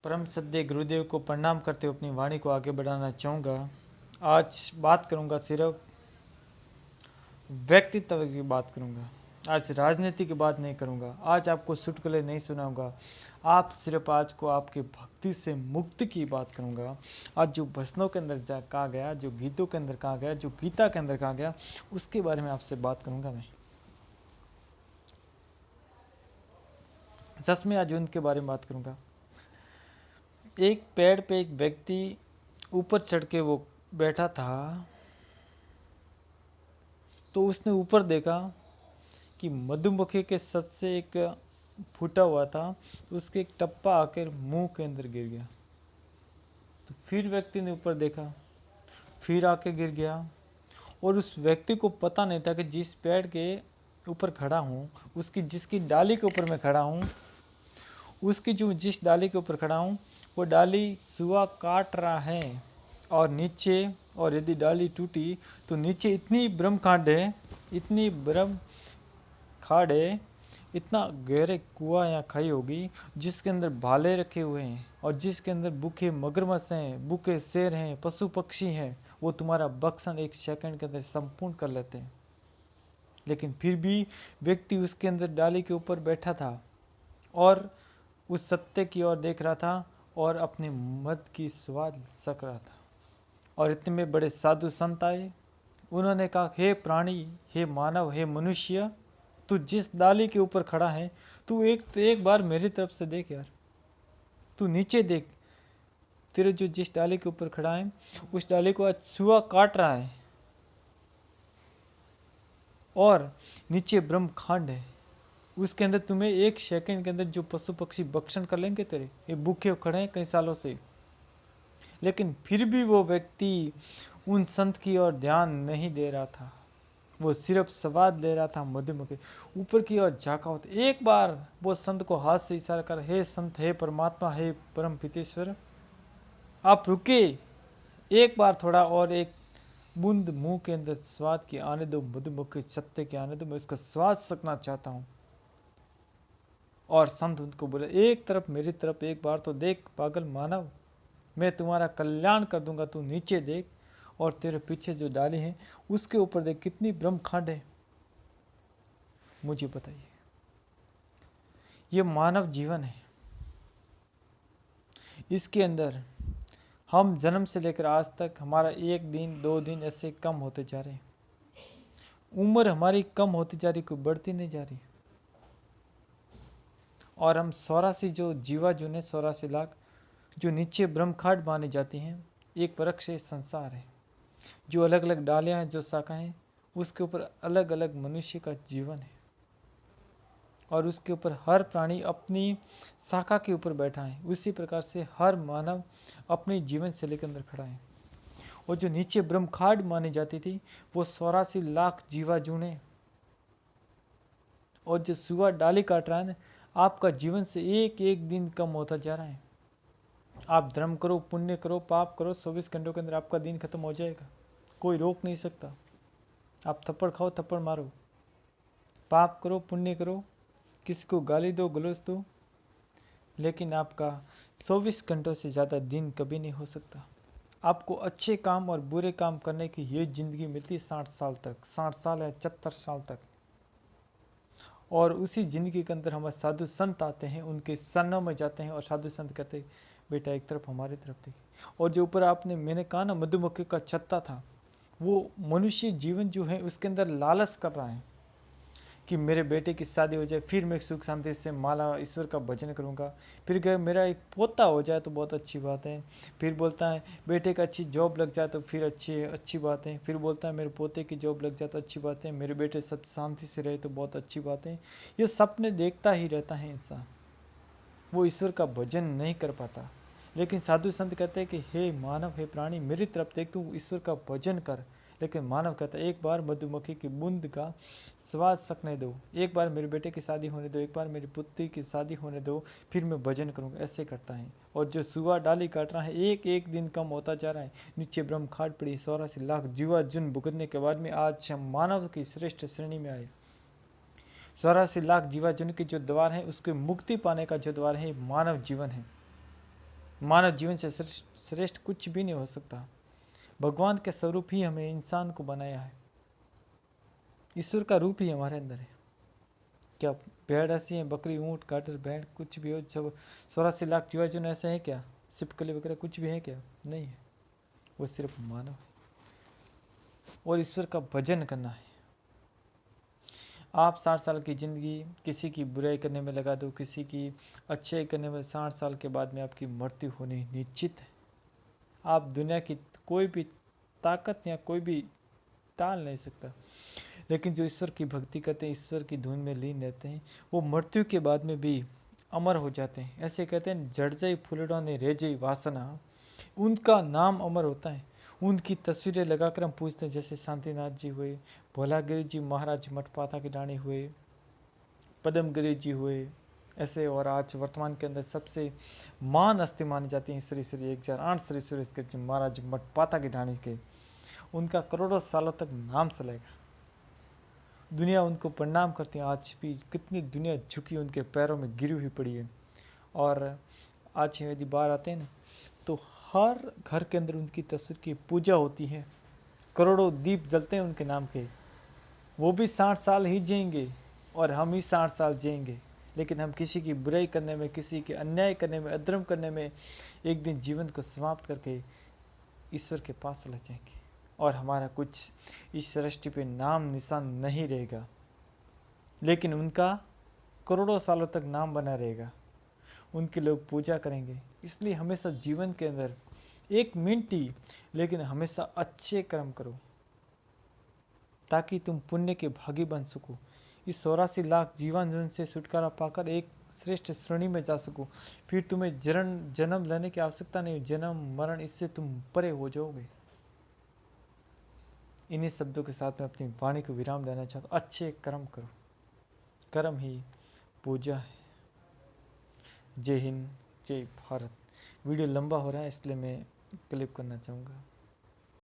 परम सद्य गुरुदेव को प्रणाम करते हुए अपनी वाणी को आगे बढ़ाना चाहूँगा। आज बात करूँगा, सिर्फ व्यक्तित्व की बात करूँगा। आज राजनीति की बात नहीं करूँगा। आज आपको चुटकुले नहीं सुनाऊंगा। आप सिर्फ आज को आपकी भक्ति से मुक्ति की बात करूँगा। आज जो भजनों के अंदर कहा गया, जो गीतों के अंदर कहा गया, जो गीता के अंदर कहा गया, उसके बारे में आपसे बात करूँगा। मैं सच में आज उनके बारे में बात करूँगा। एक पेड़ पे एक व्यक्ति ऊपर चढ़ के वो बैठा था, तो उसने ऊपर देखा कि मधुमक्खी के सच से एक फूटा हुआ था, तो उसके एक टप्पा आकर मुंह के अंदर गिर गया। तो फिर व्यक्ति ने ऊपर देखा, फिर आके गिर गया, और उस व्यक्ति को पता नहीं था कि जिस पेड़ के ऊपर खड़ा हूँ, उसकी जिसकी डाली के ऊपर मैं खड़ा हूँ, उसकी जो जिस डाली के ऊपर खड़ा हूँ, वो डाली सुआ काट रहा है। और नीचे, और यदि डाली टूटी तो नीचे इतनी ब्रह्म खाड है, इतनी ब्रह्म खाड़ है, इतना गहरे कुआं या खाई होगी, जिसके अंदर भाले रखे हुए हैं, और जिसके अंदर भूखे मगरमच्छ हैं, भूखे शेर हैं, पशु पक्षी हैं। वो तुम्हारा भक्षण एक सेकंड के अंदर संपूर्ण कर लेते हैं। लेकिन फिर भी व्यक्ति उसके अंदर डाली के ऊपर बैठा था और उस सत्य की ओर देख रहा था और अपने मद की स्वाद सक रहा था। और इतने में बड़े साधु संत आए। उन्होंने कहा, हे प्राणी, हे मानव, हे मनुष्य, तू जिस डाली के ऊपर खड़ा है, तू एक बार मेरी तरफ से देख यार, तू नीचे देख। तेरे जो जिस डाली के ऊपर खड़ा है, उस डाली को आज सुआ काट रहा है, और नीचे ब्रह्म खांड है। उसके अंदर तुम्हें एक सेकंड के अंदर जो पशु पक्षी भक्षण कर लेंगे तेरे, ये भूखे खड़े हैं कई सालों से। लेकिन फिर भी वो व्यक्ति उन संत की ओर ध्यान नहीं दे रहा था। वो सिर्फ स्वाद ले रहा था मधुमक्खी। ऊपर की ओर झाँका होता। एक बार वो संत को हाथ से इशारा कर, हे संत, हे परमात्मा, हे परम पितेश्वर, आप रुके, एक बार थोड़ा और एक बूंद मुंह के अंदर स्वाद की आने दो, मधुमक्खी सत्य के आने दो, मैं उसका स्वाद सकना चाहता हूँ। और संत उनको बोले, एक तरफ मेरी तरफ एक बार तो देख पागल मानव, मैं तुम्हारा कल्याण कर दूंगा, तू नीचे देख, और तेरे पीछे जो डाली है उसके ऊपर देख, कितनी ब्रह्मखांड है, मुझे बताइए। ये मानव जीवन है। इसके अंदर हम जन्म से लेकर आज तक हमारा एक दिन, 2 दिन ऐसे कम होते जा रहे हैं। उम्र हमारी कम होती जा रही, कोई बढ़ती नहीं जा रही। और हम 84 जो जीवा जुने 84 लाख जो नीचे ब्रह्मखांड मानी जाती हैं, एक वृक्ष संसार है, जो अलग अलग डालियां हैं, जो शाखाएं हैं, उसके ऊपर अलग अलग मनुष्य का जीवन है। और उसके ऊपर हर प्राणी अपनी शाखा के ऊपर बैठा है। उसी प्रकार से हर मानव अपनी जीवन शैली के अंदर खड़ा है। और जो नीचे ब्रह्मखांड मानी जाती थी, वो 84 लाख जीवा जुने। और जो सुआ डाली काट रहा है ना, आपका जीवन से एक एक दिन कम होता जा रहा है। आप धर्म करो, पुण्य करो, पाप करो, 24 घंटों के अंदर आपका दिन खत्म हो जाएगा, कोई रोक नहीं सकता। आप थप्पड़ खाओ, थप्पड़ मारो, पाप करो, पुण्य करो, किसी को गाली दो, गलौज दो, लेकिन आपका 24 घंटों से ज़्यादा दिन कभी नहीं हो सकता। आपको अच्छे काम और बुरे काम करने की ये ज़िंदगी मिलती है 60 साल तक, 60 साल या 74 साल तक। और उसी ज़िंदगी के अंदर हमारे साधु संत आते हैं, उनके शरणों में जाते हैं, और साधु संत कहते हैं, बेटा एक तरफ हमारी तरफ देखिए। और जो ऊपर आपने मैंने कहा ना, मधुमक्खी का छत्ता था, वो मनुष्य जीवन जो है उसके अंदर लालच कर रहा है कि मेरे बेटे की शादी हो जाए, फिर मैं सुख शांति से माला ईश्वर का भजन करूँगा, फिर कहे मेरा एक पोता हो जाए तो बहुत अच्छी बात है, फिर बोलता है बेटे का अच्छी जॉब लग जाए तो फिर अच्छी बात है, फिर बोलता है मेरे पोते की जॉब लग जाए तो अच्छी बात है, मेरे बेटे सब शांति से रहे तो बहुत अच्छी बात है। ये सपने देखता ही रहता है इंसान, वो ईश्वर का भजन नहीं कर पाता। लेकिन साधु संत कहते हैं कि हे मानव, हे प्राणी, मेरी तरफ देख, तू ईश्वर का भजन कर। लेकिन मानव कहता है, एक बार मधुमक्खी की बूंद का स्वाद सकने दो, एक बार मेरे बेटे की शादी होने दो, एक बार मेरी पुत्री की शादी होने दो, फिर मैं भजन करूँगा, ऐसे करता है। और जो सुआ डाली काट रहा है, एक एक दिन कम होता जा रहा है। नीचे ब्रह्मखांड पड़ी 84 लाख जीवा जुन भुगतने के बाद में आज हम मानव की श्रेष्ठ श्रेणी में आए। 84 लाख जीवा जुन के जो द्वार है, उसके मुक्ति पाने का जो द्वार है, मानव जीवन है। मानव जीवन से श्रेष्ठ कुछ भी नहीं हो सकता। भगवान के स्वरूप ही हमें इंसान को बनाया है, ईश्वर का रूप ही हमारे अंदर है। क्या भेड़ ऐसी है, बकरी, ऊँट, गाटर, भेड़ कुछ भी हो, 84 लाख जीवा जन ऐसे हैं क्या? छिपकली वगैरह कुछ भी है क्या? नहीं है, वो सिर्फ मानव है। और ईश्वर का भजन करना है। आप 60 साल की ज़िंदगी किसी की बुराई करने में लगा दो, किसी की अच्छाई करने में, 60 साल के बाद में आपकी मृत्यु होनी निश्चित है। आप दुनिया की कोई भी ताकत या कोई भी टाल नहीं सकता। लेकिन जो ईश्वर की भक्ति करते हैं, ईश्वर की धुन में लीन रहते हैं, वो मृत्यु के बाद में भी अमर हो जाते हैं। ऐसे कहते हैं, जड़ जाई फुलड़ा ने रह जाई वासना, उनका नाम अमर होता है। उनकी तस्वीरें लगाकर हम पूछते हैं, जैसे शांतिनाथ जी हुए, भोलागिरी जी महाराज मठपाथा के डाणी हुए, पद्मगिरी जी हुए, ऐसे। और आज वर्तमान के अंदर सबसे मान अस्थि मानी जाती है श्री श्री 1008 श्री सुरेश के जी महाराज मठपाथा की डाणी के। उनका करोड़ों सालों तक नाम चलेगा, दुनिया उनको प्रणाम करती है। आज भी कितनी दुनिया झुकी उनके पैरों में गिरी हुई पड़ी है। और आज यदि बाहर आते हैं ना, तो हर घर के अंदर उनकी तस्वीर की पूजा होती है, करोड़ों दीप जलते हैं उनके नाम के। वो भी 60 साल ही जिएंगे और हम ही 60 साल जिएंगे, लेकिन हम किसी की बुराई करने में, किसी के अन्याय करने में, अधर्म करने में एक दिन जीवन को समाप्त करके ईश्वर के पास चले जाएंगे और हमारा कुछ इस सृष्टि पे नाम निशान नहीं रहेगा, लेकिन उनका करोड़ों सालों तक नाम बना रहेगा, उनकी लोग पूजा करेंगे। इसलिए हमेशा जीवन के अंदर 1 मिनट ही, लेकिन हमेशा अच्छे कर्म करो, ताकि तुम पुण्य के भागी बन सको। इस 84 लाख जीवन से छुटकारा पाकर एक श्रेष्ठ श्रेणी में जा सको। फिर तुम्हें जन्म लेने की आवश्यकता नहीं, जन्म मरण इससे तुम परे हो जाओगे। इन्हीं शब्दों के साथ मैं अपनी वाणी को विराम देना चाहता हूँ। अच्छे कर्म करो, कर्म ही पूजा है। जय हिंद, जय भारत। वीडियो लंबा हो रहा है, इसलिए मैं क्लिप करना चाहूँगा।